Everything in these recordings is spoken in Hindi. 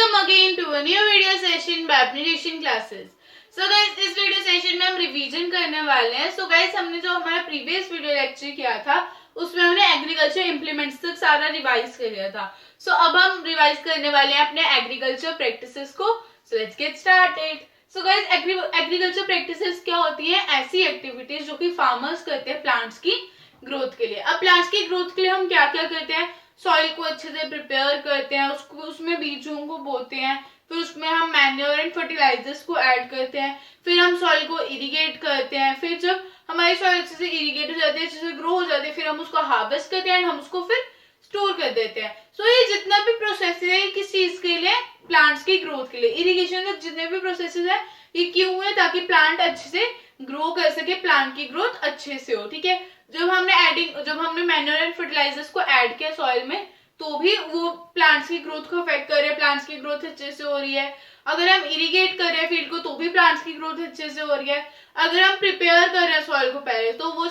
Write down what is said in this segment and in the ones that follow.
Welcome again to a new video session by application classes. So guys, इस वीडियो सेशन में हम रिवीजन करने वाले हैं. So guys, हमने जो हमारा प्रीवियस वीडियो लेक्चर किया था उसमें हमने एग्रीकल्चर इम्प्लीमेंट्स तक सारा रिवाइज कर लिया था. So अब हम रिवाइज करने वाले हैं अपने एग्रीकल्चर प्रैक्टिसेस को. So let's get started. So guys, agriculture practices क्या होती है? ऐसी एक्टिविटीज जो कि फार्मर्स करते हैं प्लांट्स की ग्रोथ के लिए. अब प्लांट्स की ग्रोथ के लिए हम क्या क्या करते हैं? सॉइल को अच्छे से प्रिपेयर करते हैं, उसको उसमें बीजों को बोते हैं, फिर उसमें हम मैन्योर एंड फर्टिलाइजर्स को ऐड करते हैं, फिर हम सॉइल को इरिगेट करते हैं. फिर जब हमारी सॉइल अच्छे से इरिगेट हो जाती है, अच्छे से ग्रो हो जाती है, फिर हम उसको हार्वेस्ट करते हैं एंड हम उसको फिर स्टोर कर देते हैं. सो ये जितना भी प्रोसेस है किस चीज के लिए? प्लांट्स की ग्रोथ के लिए. इरिगेशन के जितने भी प्रोसेसेस है ये क्यों है? ताकि प्लांट अच्छे से ग्रो कर सके, प्लांट की ग्रोथ अच्छे से हो. ठीक है, जब हमने मैन्योर एंड फर्टिलाइजर्स को ऐड किया सॉइल में तो भी वो प्लांट्स की ग्रोथ को अफेक्ट कर रहे हैं, प्लांट्स की ग्रोथ अच्छे से हो रही है. अगर हम इरिगेट कर रहे हैं फील्ड को तो भी प्लांट्स की ग्रोथ अच्छे से हो रही है. अगर हम प्रिपेयर कर रहे हैं सॉइल को पहले तो वो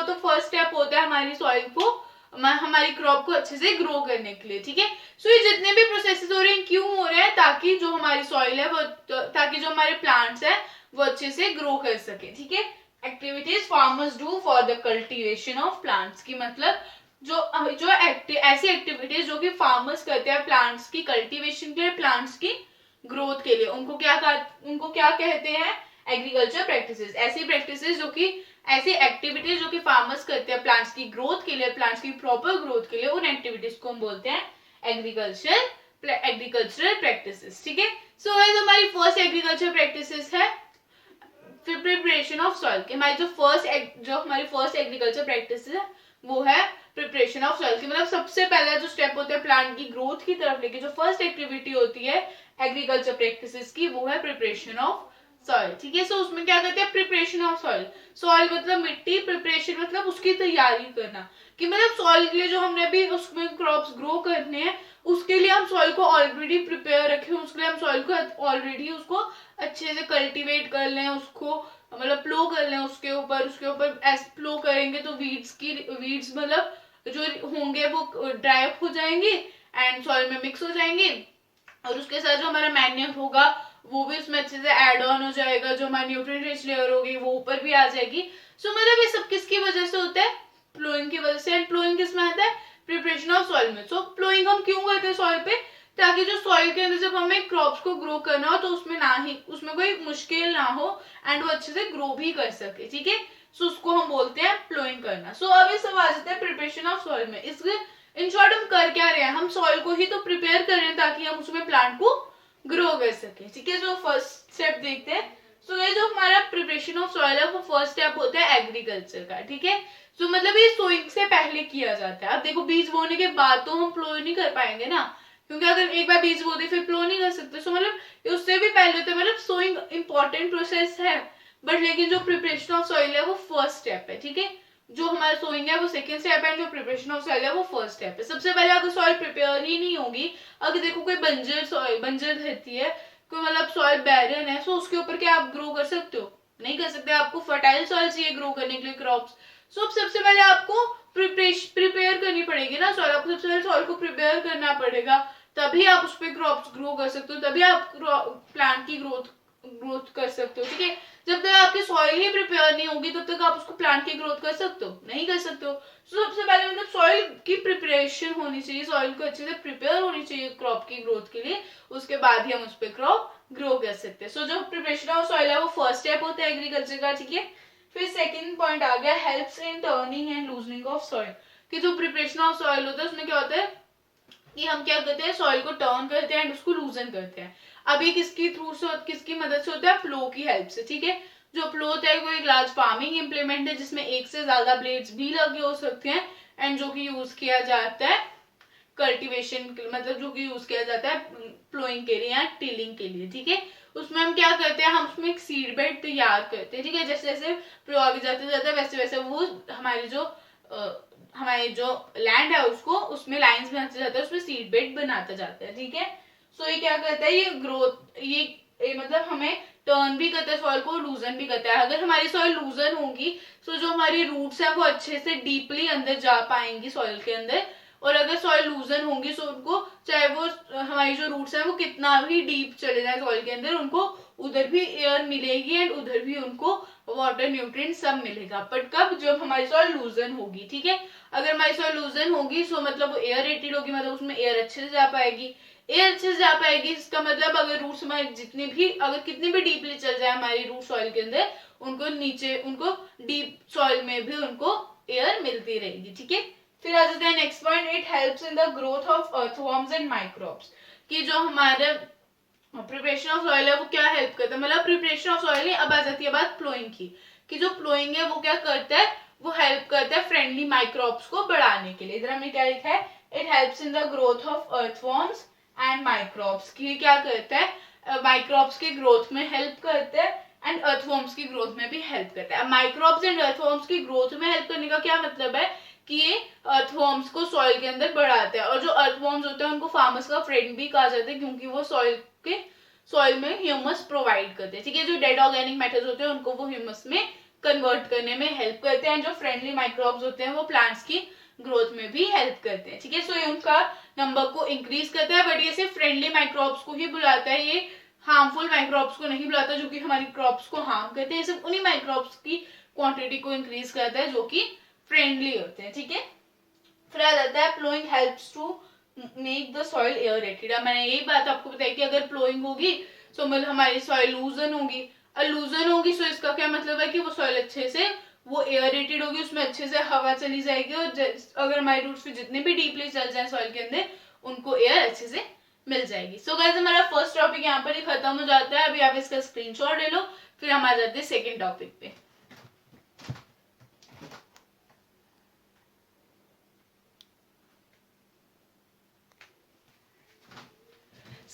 तो फर्स्ट स्टेप होता है हमारी सॉइल को, हमारी क्रॉप को अच्छे से ग्रो करने के लिए. ठीक है, सो ये जितने भी प्रोसेसेस हो रहे हैं क्यों हो रहे हैं? ताकि जो हमारी सॉइल है वो, ताकि जो हमारे प्लांट्स है वो अच्छे से ग्रो कर सके. ठीक है, activities farmers do for the cultivation of plants की मतलब ऐसी एक्टिविटीज जो कि फार्मर्स करते हैं प्लांट्स की कल्टीवेशन के लिए, प्लांट्स की ग्रोथ के लिए, उनको क्या कहते हैं? Agriculture practices. ऐसी प्रैक्टिसेस जो कि ऐसी एक्टिविटीज जो कि फार्मर्स करते हैं प्लांट्स की ग्रोथ के लिए, प्लांट्स की प्रॉपर ग्रोथ के लिए, उन एक्टिविटीज को हम बोलते हैं एग्रीकल्चरल प्रैक्टिसेस. ठीक है, सो हमारी फर्स्ट एग्रीकल्चर प्रैक्टिसेस है प्रिपरेशन ऑफ सॉइल. हमारी जो हमारी फर्स्ट एग्रीकल्चर प्रैक्टिस है वो है प्रिपरेशन ऑफ सॉइल की. मतलब सबसे पहला जो स्टेप होता है प्लांट की ग्रोथ की तरफ लेके, जो फर्स्ट एक्टिविटी होती है एग्रीकल्चर प्रैक्टिसेस की, वो है प्रिपरेशन ऑफ सॉइल. ठीक है, सो उसमें क्या करते हैं? Preparation of soil. सॉइल मतलब मिट्टी, प्रिपरेशन मतलब उसकी तैयारी करना, कि मतलब सॉइल के लिए जो हमने भी उसमें क्रॉप्स ग्रो करने हैं उसके लिए हम सॉइल को ऑलरेडी प्रिपेयर रखें, उसके लिए हम सॉइल को ऑलरेडी उसको अच्छे से कल्टीवेट कर लें, उसको मतलब प्लो कर लें, उसके ऊपर प्लो करेंगे तो वीड्स मतलब जो होंगे वो ड्राई अप हो जाएंगे एंड सॉइल में मिक्स हो जाएंगे, और उसके साथ जो हमारा मैन्योर होगा वो भी उसमें अच्छे से ऐड ऑन हो जाएगा, जो हमारी न्यूट्रिएंट रिच लेयर होगी वो ऊपर भी आ जाएगी. सो मतलब ये सब किसकी वजह से होता है? प्लोइंग की वजह से. एंड प्लोइंग किस में आता है? प्रिपरेशन ऑफ सॉइल में. सो प्लोइंग हम क्यों करते हैं सॉइल पे? ताकि जो सॉइल के अंदर जब हमें क्रॉप्स को ग्रो करना हो तो उसमें कोई मुश्किल ना हो एंड वो अच्छे से ग्रो भी कर सके. ठीक है, सो उसको हम बोलते हैं प्लोइंग करना. सो अब ये सब आ जाता है प्रिपरेशन ऑफ सॉइल में. इसलिए इन शॉर्ट हम कर क्या रहे हैं? हम सॉइल को ही तो प्रिपेयर कर रहे हैं ताकि हम उसमें प्लांट को ग्रो कर सके. ठीक है, जो फर्स्ट स्टेप देखते हैं. सो ये जो हमारा प्रिपरेशन ऑफ सॉइल है वो फर्स्ट स्टेप होता है एग्रीकल्चर का. ठीक है, सो मतलब ये सोइंग से पहले किया जाता है. अब देखो बीज बोने के बाद तो हम प्लो नहीं कर पाएंगे ना, क्योंकि अगर एक बार बीज बो दी फिर प्लो नहीं कर सकते. सो मतलब उससे भी पहले होता है, मतलब सोइंग इंपॉर्टेंट प्रोसेस है बट लेकिन जो प्रिपरेशन ऑफ सॉइल है वो फर्स्ट स्टेप है. ठीक है, जो हमारा सोइंग है वो सेकंड स्टेप है, जो प्रिपरेशन ऑफ सॉइल है वो फर्स्ट स्टेप है. सबसे पहले अगर सॉइल प्रिपेयर ही नहीं होगी, अगर देखो कोई बंजर रहती है, कोई मतलब सॉइल बैरन है, सो उसके ऊपर क्या आप ग्रो कर सकते हो? नहीं कर सकते. आपको फर्टाइल सॉइल चाहिए ग्रो करने के लिए क्रॉप्स. सो सबसे पहले आपको प्रिपेयर करनी पड़ेगी ना सॉइल. आपको सबसे पहले सॉइल को प्रिपेयर करना पड़ेगा, तभी आप उस पर क्रॉप्स ग्रो कर सकते हो, तभी आप प्लांट की ग्रोथ कर सकते हो. ठीक है, जब तक आपकी सॉइल ही प्रिपेयर नहीं होगी तब तक आप उसको प्लांट की ग्रोथ कर सकते हो? नहीं कर सकते हो. तो सबसे पहले मतलब सॉइल की प्रिपरेशन होनी चाहिए, सॉइल को अच्छे से प्रिपेयर होनी चाहिए क्रॉप की ग्रोथ के लिए, उसके बाद ही हम उस पर क्रॉप ग्रो कर सकते हैं. सो जो प्रिपरेशन ऑफ सॉइल है वो फर्स्ट स्टेप होता है एग्रीकल्चर का. ठीक है, फिर सेकंड पॉइंट आ गया helps in turning and loosening of soil. कि जो प्रिपरेशन ऑफ सॉइल होता है उसमें क्या होता है कि हम क्या करते हैं? सॉइल को टर्न करते हैं एंड उसको लूजन करते हैं. अब ये किसकी मदद से होता है? प्लो की हेल्प से. ठीक है, जो प्लो होता है वो एक लार्ज फार्मिंग इंप्लीमेंट है जिसमें एक से ज्यादा ब्लेड्स भी लगे हो सकते हैं एंड जो कि यूज किया जाता है कल्टीवेशन, मतलब जो कि यूज किया जाता है प्लोइंग के लिए या टिलिंग के लिए. ठीक है, उसमें हम क्या करते हैं? हम उसमें एक सीड बेड तैयार करते हैं. ठीक है, जैसे जैसे प्लो आगे जाते जाते वैसे वैसे वो हमारी जो लैंड है उसको उसमें लाइंस बनाते जाता है, उसमें सीड बेड बनाता जाता है. ठीक है, सो ये क्या करता है? ये ग्रोथ ये मतलब हमें टर्न भी करता है सॉइल को, लूजन भी करता है. अगर हमारी सॉइल लूजन होगी तो जो हमारी रूट्स है वो अच्छे से डीपली अंदर जा पाएंगी सॉइल के अंदर, और अगर सॉइल लूजन होंगी सो उनको चाहे वो हमारी जो रूट्स है वो कितना भी डीप चले जाए सॉइल के अंदर, उनको उधर भी एयर मिलेगी एंड उधर भी उनको वाटर न्यूट्रिएंट सब मिलेगा। बट कब, जब हमारी सॉइल लूजन होगी, ठीक है। अगर हमारी सॉइल लूजन होगी सो मतलब वो एयर रेटेड होगी, मतलब उसमें एयर अच्छे से जा पाएगी। एयर अच्छे से जा पाएगी इसका मतलब अगर रूट्स हमारे जितनी भी, अगर कितनी भी डीपली चल जाए हमारी रूट सॉइल के अंदर, उनको नीचे, उनको डीप सॉइल में भी उनको एयर मिलती रहेगी, ठीक है। फिर आ जाता है next point, it helps in the growth of earthworms and microbes. कि जो हमारे प्रिपरेशन ऑफ सॉइल है वो क्या हेल्प करता है, मतलब प्रिपरेशन ऑफ सॉइल है। अब आ जाती है बात प्लोइंग की, कि जो प्लोइंग है वो क्या करता है, वो हेल्प करता है फ्रेंडली माइक्रोब्स को बढ़ाने के लिए। इधर हमने क्या लिखा है, it helps in the growth of earthworms and microbes. की क्या करता है, माइक्रोब्स के ग्रोथ में हेल्प करता है एंड अर्थवॉर्म्स की ग्रोथ में भी हेल्प करता है। माइक्रोब्स एंड अर्थवॉर्म्स की ग्रोथ में हेल्प करने का क्या मतलब है कि ये अर्थवॉर्म्स को सॉइल के अंदर बढ़ाते हैं। और जो अर्थवॉर्म्स होते हैं उनको फार्मर्स का फ्रेंड भी कहा जाता है, क्योंकि वो सॉइल में ह्यूमस प्रोवाइड करते हैं, ठीक है। जो डेड ऑर्गेनिक मैटर्स होते हैं उनको वो ह्यूमस में कन्वर्ट करने में हेल्प करते हैं। जो फ्रेंडली माइक्रोब्स होते हैं वो प्लांट्स की ग्रोथ में भी हेल्प करते हैं, ठीक है। सो ये उनका नंबर को इंक्रीज करता है, बट ये सिर्फ फ्रेंडली माइक्रोब्स को ही बुलाता है, ये हार्मफुल माइक्रोब्स को नहीं बुलाता जो कि हमारी क्रॉप्स को हार्म करते हैं। सिर्फ उन्हीं माइक्रोब्स की क्वांटिटी को इंक्रीज करता है जो कि फ्रेंडली होते हैं, ठीक है। फिर आ जाता है ploughing helps to make the soil aerated. मैंने यही बात आपको बताई कि अगर प्लोइंग होगी तो मतलब हमारी सॉइल लूजन होगी, और लूजन होगी सो इसका क्या मतलब है कि वो सॉइल अच्छे से वो एयरेटेड होगी, उसमें अच्छे से हवा चली जाएगी, और अगर हमारे रूट्स भी जितने भी डीपली चल जाए सॉइल के अंदर उनको एयर अच्छे से मिल जाएगी। सो गाइस हमारा फर्स्ट टॉपिक यहाँ पर ही खत्म हो जाता है। अभी आप इसका स्क्रीनशॉट ले लो, फिर हम आ जाते हैं सेकेंड टॉपिक पे।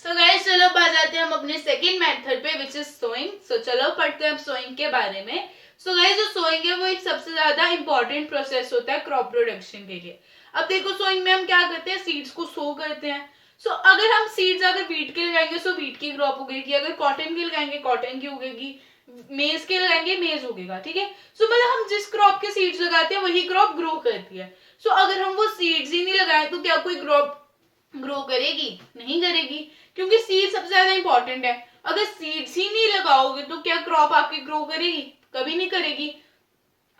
सो गाइस चलो अब आ जाते हैं हम अपने सेकंड मेथड पे विच इज सोइंग। सो चलो पढ़ते हैं अब सोइंग के बारे में। सो गाइस जो सोइंग है वो एक सबसे ज्यादा इंपॉर्टेंट प्रोसेस होता है क्रॉप प्रोडक्शन के लिए। अब देखो सोइंग में हम क्या करते हैं, सीड्स को सो करते हैं। सो अगर हम सीड्स अगर वीट के लगाएंगे सो वीट की क्रॉप उगेगी, अगर कॉटन की लगाएंगे कॉटन की उगेगी, मेज के लगाएंगे मेज उगेगा, ठीक है। सो मतलब हम जिस क्रॉप के सीड्स लगाते हैं वही क्रॉप ग्रो करती है। सो अगर हम वो सीड्स ही नहीं लगाए तो क्या कोई क्रॉप ग्रो करेगी? नहीं करेगी, क्योंकि सीड सबसे ज्यादा इंपॉर्टेंट है। अगर सीड्स ही नहीं लगाओगे तो क्या क्रॉप आपकी ग्रो करेगी? कभी नहीं करेगी।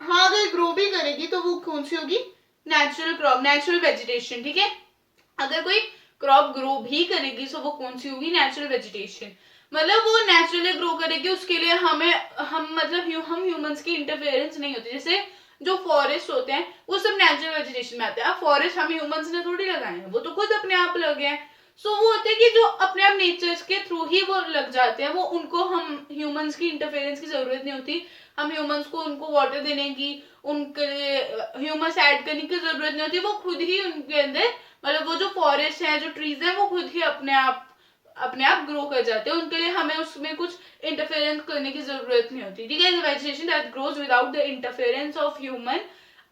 हाँ अगर ग्रो भी करेगी तो वो कौन सी होगी? नेचुरल क्रॉप, नेचुरल वेजिटेशन, ठीक है। अगर कोई क्रॉप ग्रो भी करेगी तो वो कौन सी होगी? Natural vegetation. मतलब वो नेचुरली ग्रो करेगी, उसके लिए हम मतलब हम ह्यूमंस की इंटरफेरेंस नहीं होती। जैसे जो फॉरेस्ट होते हैं वो सब नेचुरल वेजिटेशन में आते हैं। अब फॉरेस्ट हम ह्यूमंस ने थोड़ी लगाए हैं, वो तो खुद अपने आप लगे हैं। सो वो होते हैं कि जो अपने आप नेचर के थ्रू ही वो लग जाते हैं, वो उनको हम ह्यूमंस की इंटरफेरेंस की जरूरत नहीं होती। हम ह्यूमंस को उनको वाटर देने की, उनके ह्यूमस ऐड करने की जरूरत नहीं होती। वो खुद ही उनके अंदर मतलब वो जो फॉरेस्ट है, जो ट्रीज है, वो खुद ही अपने आप ग्रो कर जाते हैं। उनके लिए हमें उसमें कुछ इंटरफेरेंस करने की जरूरत नहीं होती, ठीक है। Vegetation that grows without the interference of human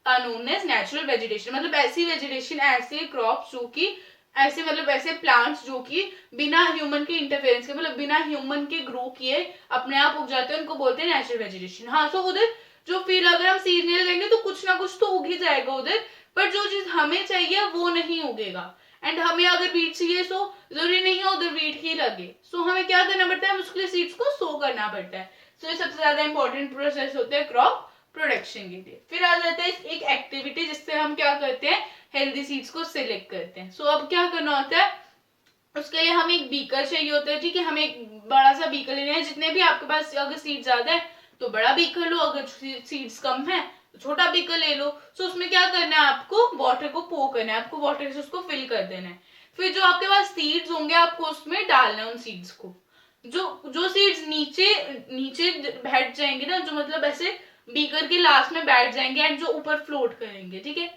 known as natural vegetation. मतलब ऐसी वेजिटेशन, ऐसे क्रॉप्स जो कि ऐसे मतलब ऐसे प्लांट्स जो कि बिना ह्यूमन के इंटरफेरेंस के, मतलब बिना ह्यूमन के ग्रो किए अपने आप उग जाते हैं, उनको बोलते हैं नेचुरल वेजिटेशन। हाँ सो उधर जो फिर अगर हम सीड नहीं लगाएंगे तो कुछ ना कुछ तो उग ही जाएगा उधर, पर जो चीज हमें चाहिए वो नहीं उगेगा। एंड हमें अगर वीट चाहिए सो जरूरी नहीं है उधर वीट ही लगे। सो हमें क्या करना पड़ता है, उसके लिए सीड्स को सो करना पड़ता है। सो ये सबसे ज्यादा इंपॉर्टेंट प्रोसेस होते हैं क्रॉप प्रोडक्शन के लिए। फिर आ जाता है एक एक्टिविटी जिससे हम क्या करते हैं, हेल्दी सीड्स को सिलेक्ट करते हैं। सो अब क्या करना होता है, उसके लिए हमें एक बीकर चाहिए होता है, ठीक है। हमें एक बड़ा सा बीकर लेना है। जितने भी आपके पास अगर सीड ज्यादा है तो बड़ा बीकर लो, अगर सीड्स कम है तो छोटा बीकर ले लो। सो उसमें क्या करना है, आपको वाटर को पो करना है, आपको वाटर से उसको फिल कर देना है। फिर जो आपके पास सीड्स होंगे आपको उसमें डालना है उन सीड्स को। जो सीड्स नीचे नीचे बैठ जाएंगे ना, जो मतलब ऐसे बीकर के लास्ट में बैठ जाएंगे एंड जो ऊपर फ्लोट करेंगे, ठीक है।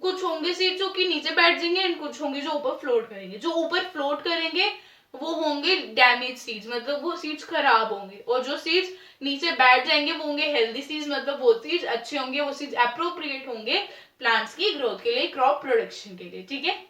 कुछ होंगे सीड्स जो कि नीचे बैठ जाएंगे एंड कुछ होंगे जो ऊपर फ्लोट करेंगे। जो ऊपर फ्लोट करेंगे वो होंगे डैमेज सीड्स, मतलब वो सीड्स खराब होंगे। और जो सीड्स नीचे बैठ जाएंगे वो होंगे हेल्दी सीड्स, मतलब वो सीड्स अच्छे होंगे, वो सीड्स अप्रोप्रिएट होंगे प्लांट्स की ग्रोथ के लिए, क्रॉप प्रोडक्शन के लिए, ठीक है।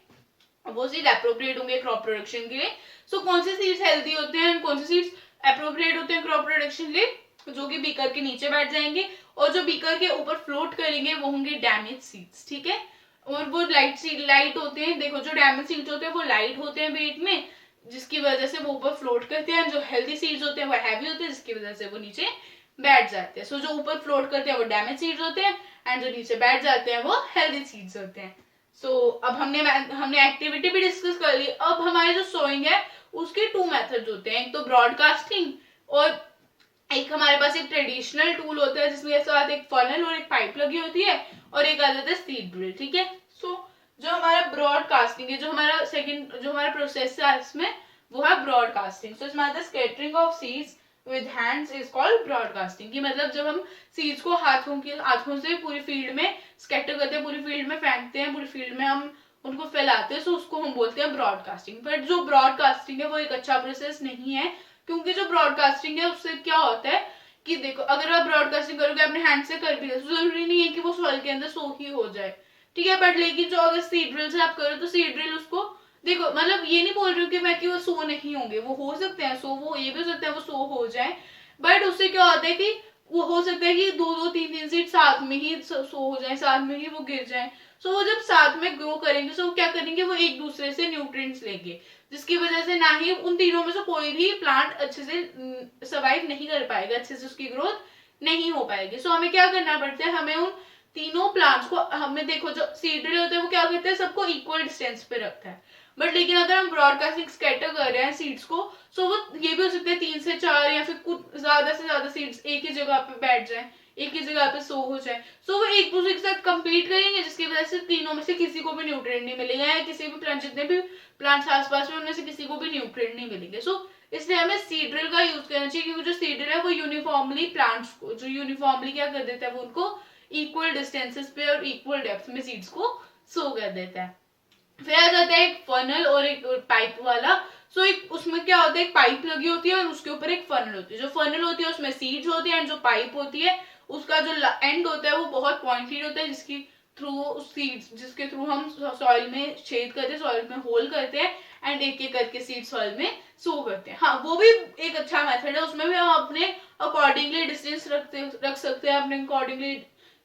वो सीड्स अप्रोप्रिएट होंगे क्रॉप प्रोडक्शन के लिए। सो कौन से सीड्स हेल्दी होते हैं, कौन से सीड्स अप्रोप्रिएट होते हैं क्रॉप प्रोडक्शन के लिए? जो कि बीकर के नीचे बैठ जाएंगे, और जो बीकर के ऊपर फ्लोट करेंगे वो होंगे डैमेज सीड्स, ठीक है। और वो लाइट होते हैं, देखो जो डैमेज सीड्स होते हैं वो लाइट होते हैं वेट में, जिसकी वजह से वो ऊपर फ्लोट करते हैं। जो हेल्दी सीड्स होते हैं वो हैवी होते हैं, जिसकी वजह से वो नीचे बैठ जाते हैं। सो जो ऊपर फ्लोट करते हैं वो डैमेज सीड्स होते हैं, एंड जो नीचे बैठ जाते हैं वो हेल्दी सीड्स होते हैं। सो अब हमने एक्टिविटी भी डिस्कस कर ली। अब हमारे जो सोइंग है उसके 2 मेथड्स होते हैं, एक तो ब्रॉडकास्टिंग और एक हमारे पास एक ट्रेडिशनल टूल होता है जिसमें साथ एक फनल और एक पाइप लगी होती है, और एक आ जाता है सीड ड्रिल। ठीक है, सो जो हमारा ब्रॉडकास्टिंग है, जो हमारा प्रोसेस है इसमें, वो है ब्रॉडकास्टिंग। सो इसमें आता है scattering of seeds with hands is called broadcasting. की मतलब जब हम सीड्स को हाथों से पूरी फील्ड में स्कैटर करते हैं, पूरी फील्ड में फेंकते हैं, पूरी फील्ड में हम उनको फैलाते हैं, सो उसको हम बोलते हैं ब्रॉडकास्टिंग। बट जो ब्रॉडकास्टिंग है वो एक अच्छा प्रोसेस नहीं है, क्योंकि जो ब्रॉडकास्टिंग है उससे क्या होता है कि देखो, अगर आप ब्रॉडकास्टिंग करोगे अपने हैंड से कर भी रहे, तो जरूरी नहीं है कि वो सॉइल के अंदर सो ही हो जाए। ठीक है, बट लेकिन जो अगर सीड ड्रिल से आप करो तो सीड ड्रिल उसको, देखो मतलब ये नहीं बोल रही हूँ कि मैं कि वो सो नहीं होंगे, वो हो सकते हैं सो, वो ये भी हो सकता है वो सो हो जाए, बट उससे क्या होता है कि वो हो सकता है कि 2-2 3-3 सीड साथ में ही सो हो जाए, साथ में ही वो गिर जाए। सो वो जब साथ में ग्रो करेंगे, सो क्या करेंगे, वो एक दूसरे से न्यूट्रिएंट्स लेंगे, जिसकी वजह से ना ही उन तीनों में से कोई भी प्लांट अच्छे से सर्वाइव नहीं कर पाएगा, अच्छे से उसकी ग्रोथ नहीं हो पाएगी। सो हमें क्या करना पड़ता है, हमें उन तीनों प्लांट्स को, हमें देखो जो सीड ड्रिल होते हैं वो क्या करते हैं, सबको इक्वल डिस्टेंस पे रखता है। बट लेकिन अगर हम ब्रॉडकास्टिंग स्कैटर कर रहे हैं सीड्स को, सो वो ये भी हो सकता है 3 से 4 या फिर कुछ ज्यादा से ज्यादा सीड्स एक ही जगह पे बैठ जाए, एक ही जगह पे सो हो जाए। सो वो एक दूसरे के साथ कम्पीट करेंगे, जिसकी वजह से तीनों में से किसी को भी न्यूट्रिएंट नहीं मिलेगा, या किसी भी प्लांट, जितने भी प्लांट्स आसपास में उनमें से किसी को भी न्यूट्रिएंट नहीं मिलेंगे। सो इसलिए हमें सीड ड्रिल का यूज करना चाहिए, क्योंकि जो सीड ड्रिल है वो यूनिफॉर्मली प्लांट्स को, जो यूनिफॉर्मली क्या कर देता है, वो उनको इक्वल डिस्टेंसेस पे और इक्वल डेप्थ में सीड्स को सो कर देता है। फिर आ जाता है एक फनल और एक पाइप वाला। सो एक उसमें क्या होता है, एक पाइप लगी होती है और उसके ऊपर एक फनल होती है। जो फनल होती है उसमें सीड्स होती है, एंड जो पाइप होती है उसका जो एंड होता है वो बहुत पॉइंटेड होता है, जिसके थ्रू हम सॉइल में छेद करते हैं, सॉइल में होल करते हैं, एंड एक एक करके सीड सॉइल में सो करते हैं। हाँ, वो भी एक अच्छा मेथड है, उसमें भी हम अपने अकॉर्डिंगली डिस्टेंस रख सकते हैं, अपने अकॉर्डिंगली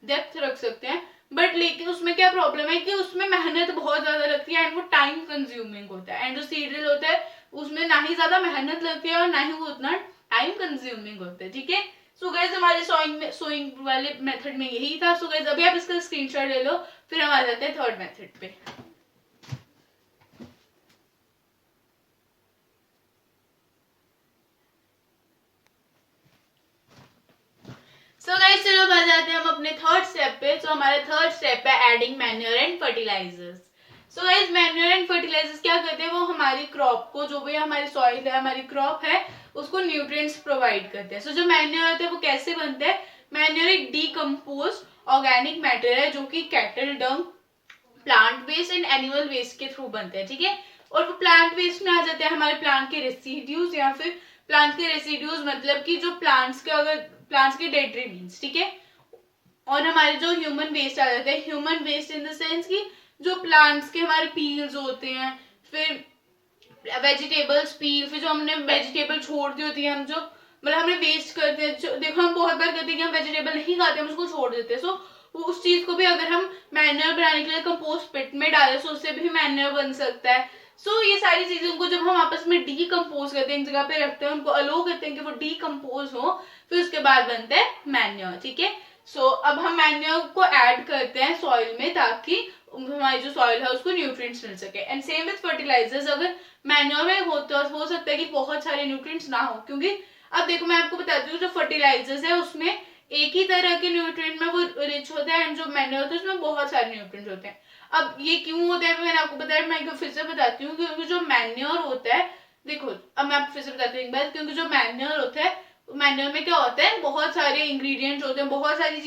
डेप्थ रख सकते हैं। बट लेकिन उसमें क्या प्रॉब्लम है कि उसमें मेहनत बहुत ज्यादा लगती है, एंड वो टाइम कंज्यूमिंग होता है। एंड जो सीड ड्रिल होता है उसमें ना ही ज्यादा मेहनत लगती है और ना ही वो उतना टाइम कंज्यूमिंग होता है। ठीक है, सो गाइस हमारे सोइंग वाले मेथड में यही था। सो गाइस अभी आप इसका स्क्रीनशॉट ले लो, फिर हम आ जाते हैं थर्ड मेथड पे। सो गाइस चलो आ जाते हैं हम अपने थर्ड स्टेप पे। सो हमारे थर्ड स्टेप है adding manure and fertilizers. So guys manure and fertilizers क्या करते हैं, वो हमारी क्रॉप को, जो भी हमारी सॉइल है, हमारी क्रॉप है, उसको न्यूट्रिएंट्स प्रोवाइड करते हैं। सो जो मैन्योर होते हैं वो कैसे बनते हैं, मैन्योर एक डीकम्पोज ऑर्गेनिक मैटर है जो कि cattle dung, plant waste and animal waste के थ्रू बनते हैं। ठीक है, और वो प्लांट वेस्ट में आ जाते हैं हमारे प्लांट के रेसिड्यूज, या फिर प्लांट के रेसिड्यूज मतलब कि जो प्लांट्स के डेड रिमेन्स। ठीक है, और हमारे जो ह्यूमन वेस्ट आ जाते हैं, human waste in the sense कि जो प्लांट्स के हमारे पील्स होते हैं, फिर वेजिटेबल्स पील, फिर जो हमने वेजिटेबल छोड़ दी होती है, हम जो मतलब हमने वेस्ट करते हैं, देखो हम बहुत बार करते हैं कि हम वेजिटेबल नहीं खाते, हम उसको छोड़ देते हैं। सो उस चीज को भी अगर हम मैन्योर बनाने के लिए कंपोस्ट पिट में डालें, सो उससे भी मैन्योर बन सकता है। सो ये सारी चीजों को जब हम आपस में डीकम्पोज करते हैं, एक जगह पे रखते हैं, उनको अलो करते हैं कि वो डीकम्पोज हो, फिर उसके बाद बनता है मैन्योर। ठीक है, सो अब हम मैन्योर को ऐड करते हैं सॉइल में, ताकि हमारी जो सॉइल है उसको न्यूट्रिएंट्स मिल सके। एंड सेम विद फर्टिलाइजर्स, अगर मैन्योर में हो सकता है कि बहुत सारे न्यूट्रिएंट्स ना हो, क्योंकि अब देखो मैं आपको बताती हूँ, जो फर्टिलाइजर्स है उसमें एक ही तरह के न्यूट्रिएंट में वो रिच होता है, एंड जो मैन्योर होता है उसमें बहुत सारे न्यूट्रिएंट्स होते हैं। अब ये क्यों होता है मैंने आपको बताया, मैं फिर से बताती हूँ, क्योंकि जो मैन्योर होता है, देखो अब मैं आपको फिर से बताती हूँ एक बार, क्योंकि जो मैन्योर होता है, मैन्योर में क्या होता है, बहुत सारे इंग्रेडिएंट्स होते हैं, बहुत सारी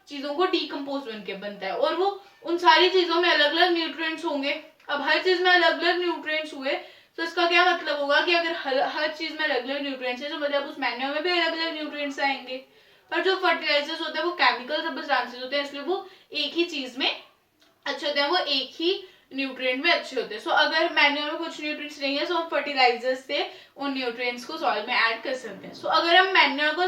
चीजों को डीकम्पोज बनके बनता है, और वो उन सारी चीजों में अलग अलग न्यूट्रिएंट्स होंगे। अब हर चीज में अलग अलग न्यूट्रिएंट्स हुए, तो इसका क्या मतलब होगा कि अगर हर चीज में अलग अलग न्यूट्रिएंट्स है, तो मतलब उस मैन्योर में भी अलग अलग न्यूट्रिएंट्स आएंगे। पर जो फर्टिलाइजर्स होते हैं वो केमिकल सब्सटेंसेस होते हैं, इसलिए वो एक ही चीज में अच्छे होते हैं, वो एक ही न्यूट्रिएंट में अच्छे होते हैं। सो अगर मैन्योर में कुछ न्यूट्रिएंट्स नहीं है, सो हम फर्टिलाइजर्स से उन न्यूट्रिएंट्स को सॉइल में ऐड कर सकते हैं। सो अगर हम मैन्योर को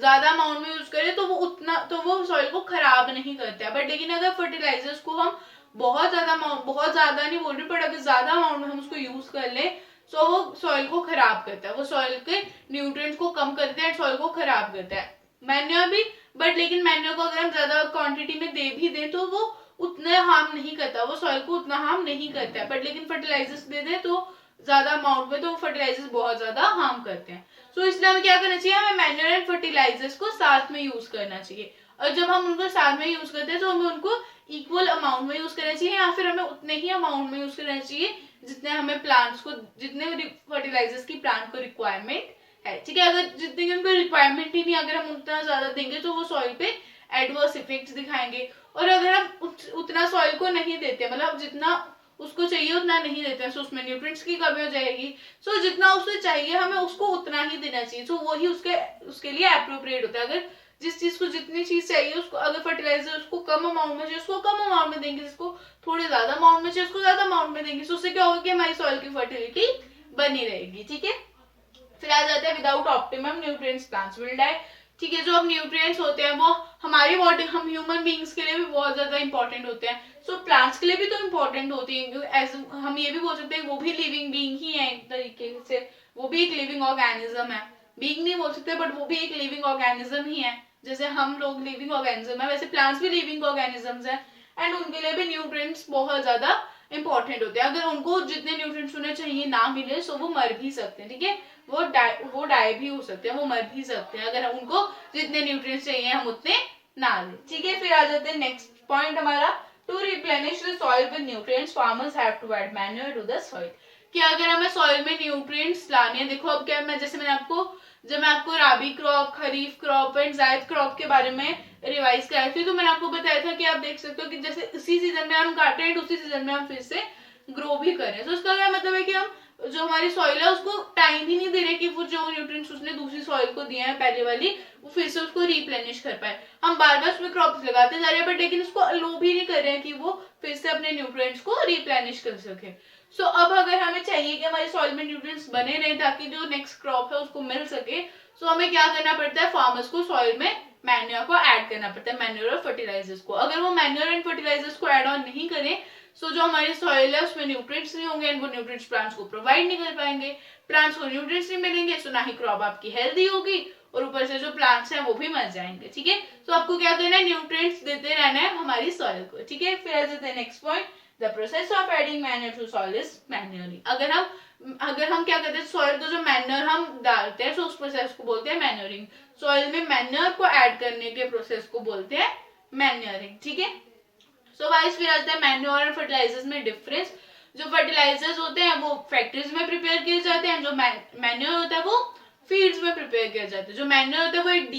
ज्यादा अमाउंट में यूज करें तो वो सॉइल को खराब नहीं करता है, बट लेकिन अगर फर्टिलाइजर्स को हम बहुत ज्यादा अमाउंट, बहुत ज्यादा नहीं बोल रही, पर अगर ज्यादा अमाउंट में हम उसको यूज कर ले तो वो सॉइल को खराब करता है, वो सॉइल के न्यूट्रिएंट्स को कम करता है, सॉइल को खराब करता है। मैन्योर भी, बट लेकिन मैन्योर को अगर हम ज्यादा क्वांटिटी में दे भी दें तो वो उतना हार्म नहीं करता, वो सॉइल को उतना हार्म नहीं करता है। बट लेकिन फर्टिलाइजर्स दे दें तो ज्यादा अमाउंट में, तो वो फर्टिलाइजर्स बहुत ज्यादा हार्म करते हैं। सो इसलिए हमें क्या करना चाहिए, हमें मैन्योर एंड फर्टिलाइजर्स को साथ में यूज करना चाहिए। और जब हम उनको साथ में यूज करते हैं तो हमें उनको इक्वल अमाउंट में यूज करना चाहिए, या फिर हमें उतने ही अमाउंट में यूज करना चाहिए जितने हमें प्लांट्स को, जितने फर्टिलाइजर्स की प्लांट को रिक्वायरमेंट है। ठीक है, अगर जितने की उनको रिक्वायरमेंट ही नहीं, अगर हम उतना ज्यादा देंगे तो वो सॉइल पे एडवर्स इफेक्ट्स दिखाएंगे। और अगर हम उतना सॉइल को नहीं देते, मतलब जितना उसको चाहिए उतना नहीं देते हैं, सो उसमें न्यूट्रिएंट्स की कमी हो जाएगी। सो जितना उसे चाहिए हमें उसको उतना ही देना चाहिए, सो वही उसके लिए अप्रोप्रिएट होता है। अगर जिस चीज को जितनी चीज चाहिए उसको, अगर फर्टिलाइजर उसको कम अमाउंट में चाहिए उसको कम अमाउंट में देंगे, जिसको थोड़े ज्यादा अमाउंट में चाहिए उसको ज्यादा अमाउंट में देंगे। सो उससे क्या होगा कि हमारी सॉइल की फर्टिलिटी बनी रहेगी। ठीक है, फिर आ जाते हैं without optimum nutrients plants will die. ठीक है, जो अब न्यूट्रिएंट्स होते हैं वो हमारी बॉडी, हम ह्यूमन बींग्स के लिए भी बहुत ज्यादा इंपॉर्टेंट होते हैं। सो प्लांट्स के लिए भी तो इंपॉर्टेंट होती है, एज हम ये भी बोल सकते हैं वो भी लिविंग बींग ही है एक तरीके से, वो भी एक लिविंग ऑर्गेनिज्म है। बींग नहीं बोल सकते बट वो भी एक लिविंग ऑर्गेनिज्म ही है, जैसे हम लोग लिविंग ऑर्गेनिज्म है वैसे प्लांट्स भी लिविंग ऑर्गेनिजम्स है। एंड उनके लिए भी न्यूट्रिएंट्स बहुत ज्यादा इंपॉर्टेंट होते हैं। अगर उनको जितने न्यूट्रिएंट्स उन्हें चाहिए ना मिले तो वो मर भी सकते हैं। ठीक है, वो डाई भी हो सकते हैं, वो मर भी सकते हैं अगर उनको जितने न्यूट्रिएंट्स चाहिए हम उतने ना दें। ठीक है, फिर आ जाते हैं नेक्स्ट पॉइंट हमारा, to replenish the soil with nutrients farmers have to add manure to the soil. कि अगर हमें सॉइल में न्यूट्रिएंट्स लाने हैं, देखो अब क्या, मैं जैसे जब मैं आपको राबी क्रॉप, खरीफ क्रॉप एंड जायद क्रॉप के बारे में रिवाइज कराई थी तो मैंने आपको बताया था कि आप देख सकते हो कि जैसे इसी सीजन में हम काटे हैं उसी सीजन में हम फिर से ग्रो भी करें। तो उसका क्या मतलब है कि हम जो हमारी सॉइल है उसको टाइम ही नहीं दे रहे कि वो जो न्यूट्रिएंट्स उसने दूसरी सॉइल को दिए हैं पहले वाली, वो फिर से उसको रिप्लेनिश कर पाए। हम बार बार उसमें क्रॉप्स लगाते जा रहे हैं बट लेकिन उसको अलो भी नहीं कर रहे हैं कि वो फिर से अपने न्यूट्रिएंट्स को रिप्लेनिश कर सके। सो अब अगर हमें चाहिए कि हमारी सॉइल में न्यूट्रिएंट्स बने रहे ताकि जो नेक्स्ट क्रॉप है उसको मिल सके, सो हमें क्या करना पड़ता है, फार्मर्स को सॉइल में मैन्योर को ऐड करना पड़ता है, मैन्योर और फर्टिलाइजर्स को। अगर वो मैन्योर एंड फर्टिलाइजर्स को ऐड ऑन नहीं करें सो जो हमारी सॉइल है उसमें न्यूट्रिएंट्स नहीं होंगे एंड वो न्यूट्रिएंट्स प्लांट्स को प्रोवाइड नहीं कर पाएंगे। प्लांट्स को न्यूट्रिएंट्स नहीं मिलेंगे सो ना ही क्रॉप आपकी हेल्दी होगी और ऊपर से जो प्लांट्स हैं वो भी मर जाएंगे। ठीक है, तो आपको क्या करना है, न्यूट्रिएंट्स देते रहना है हमारी सॉइल को। ठीक है, फिर आ जाते हैं next point, the process of adding manure to soil is manuring. अगर हम क्या करते हैं, सॉइल को जो मैन्योर हम डालते हैं तो उस प्रोसेस को बोलते हैं मैन्योरिंग। सॉइल में मैन्योर को ऐड करने के प्रोसेस को बोलते हैं मैन्योरिंग। ठीक है, सो वाइस फिर आता है मैन्योर और फर्टिलाइजर्स में डिफरेंस। जो फर्टिलाइजर्स होते हैं वो फैक्ट्रीज में प्रिपेयर किए जाते हैं, जो मैन्योर होता है वो फील्ड्स में प्रिपेयर किया जाता है। जो मैन्योर होता है वो एक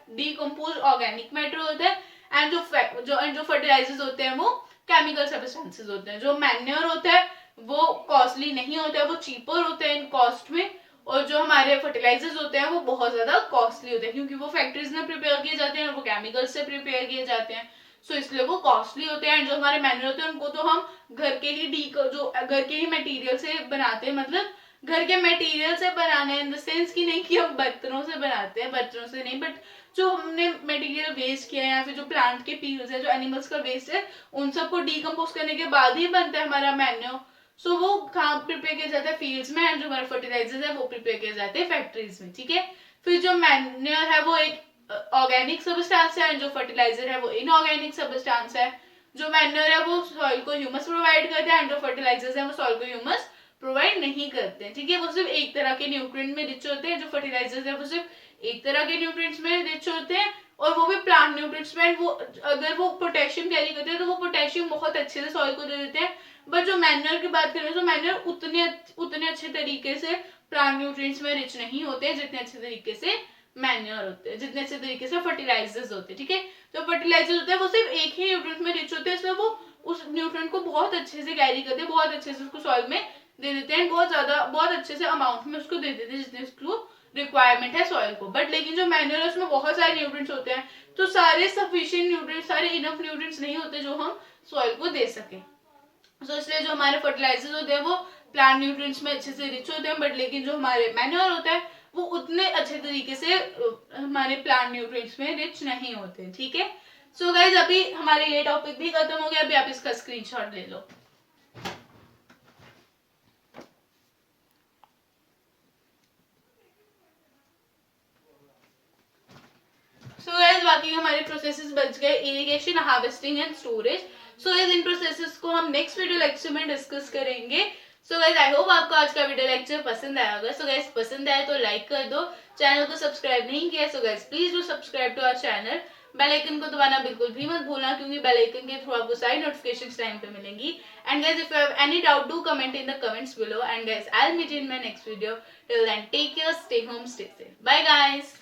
डीकम्पोज ऑर्गेनिक मैटर होता है एंड जो फर्टिलाइजर्स होते हैं वो केमिकल सब्सटेंसेस होते हैं। जो मैन्योर होता है वो कॉस्टली नहीं होता है, वो चीपर होता है इन कॉस्ट में, और जो हमारे फर्टिलाइजर्स होते हैं वो बहुत ज्यादा कॉस्टली होते हैं क्योंकि वो फैक्ट्रीज में प्रिपेयर किए जाते हैं और वो केमिकल्स से प्रिपेयर किए जाते हैं, सो इसलिए वो कॉस्टली होते हैं। जो हमारे मैन्योर होते हैं उनको तो हम घर के ही मटेरियल से बनाते हैं, मतलब घर के मटेरियल से बनाने इन द सेंस की नहीं कि हम बर्तनों से बनाते हैं, बर्तनों से नहीं, बट जो हमने मटेरियल वेस्ट किया है या फिर जो प्लांट के पील्स है, जो एनिमल्स का वेस्ट है, उन सबको डीकम्पोज करने के बाद ही बनता है हमारा मैन्योर। सो वो कहाँ प्रिपेयर किया जाता है, फील्ड्स में, एंड जो हमारे फर्टिलाइजर्स है वो प्रिपेयर किए जाते हैं फैक्ट्रीज में। ठीक है, फिर जो मैन्योर है वो एक ऑर्गेनिक सब्सटेंस है, जो फर्टिलाइजर है वो इनऑर्गेनिक सब्सटेंस है। जो मैन्योर है वो सॉइल को ह्यूमस प्रोवाइड करते हैं एंड जो फर्टिलाइजर्स है वो सॉइल को ह्यूमस प्रोवाइड नहीं करते हैं। ठीक है, वो सिर्फ एक तरह के न्यूट्रिएंट में रिच होते हैं। जो फर्टिलाइजर्स है वो सिर्फ एक तरह के न्यूट्रिएंट्स में रिच होते हैं और वो भी प्लांट न्यूट्रिएंट्स में। वो अगर वो पोटेशियम कैरी करते हैं तो वो पोटेशियम बहुत अच्छे से सॉइल को दे देते हैं, बट जो मैन्योर की बात करें तो मैन्योर उतने अच्छे तरीके से प्लांट न्यूट्रिएंट्स में रिच नहीं होते जितने अच्छे तरीके से मैन्योर होते हैं, जितने अच्छे तरीके से फर्टिलाइजर्स होते हैं। ठीक है, जो फर्टिलाइजर्स होते हैं वो सिर्फ एक ही न्यूट्रिएंट में रिच होते हैं, इसलिए वो उस न्यूट्रिएंट को बहुत अच्छे से कैरी करते हैं, बहुत अच्छे से उसको सॉइल में दे देते हैं, बहुत अच्छे से अमाउंट में उसको दे देते हैं जितने उसको रिक्वायरमेंट है सॉइल को। बट लेकिन जो मैन्योर है उसमें बहुत सारे न्यूट्रिएंट्स होते हैं तो सारे सफिशिएंट न्यूट्रिएंट्स, सारे इनफ न्यूट्रिएंट्स नहीं होते जो हम सॉइल को दे सके। सो इसलिए जो हमारे फर्टिलाइजर्स होते हैं वो प्लांट न्यूट्रिएंट्स में अच्छे से रिच होते हैं, बट लेकिन जो हमारे मैन्योर होता है वो उतने अच्छे तरीके से हमारे प्लांट न्यूट्रिएंट्स में रिच नहीं होते। ठीक है, सो गाइज अभी हमारे ये टॉपिक भी खत्म हो गया, अभी आप इसका स्क्रीनशॉट ले लो। सो गाइस बाकी हमारे प्रोसेसेस बच गए, irrigation, harvesting and storage. So guys in processes को हम नेक्स्ट वीडियो लेक्चर में डिस्कस करेंगे। सो गाइस आई होप आपको आज का वीडियो लेक्चर पसंद आया होगा। सो गाइस पसंद आया तो लाइक कर दो, चैनल को सब्सक्राइब नहीं किया so guys please do subscribe to our channel. Bell icon को दबाना बिल्कुल भी मत भूलना, क्योंकि बेल आइकन के थ्रू आपको सारी नोटिफिकेशंस टाइम पे मिलेंगी। And guys if you have any doubt do comment in the comments below, and guys I will meet in my next video. Till then take care, stay home, stay safe, bye guys.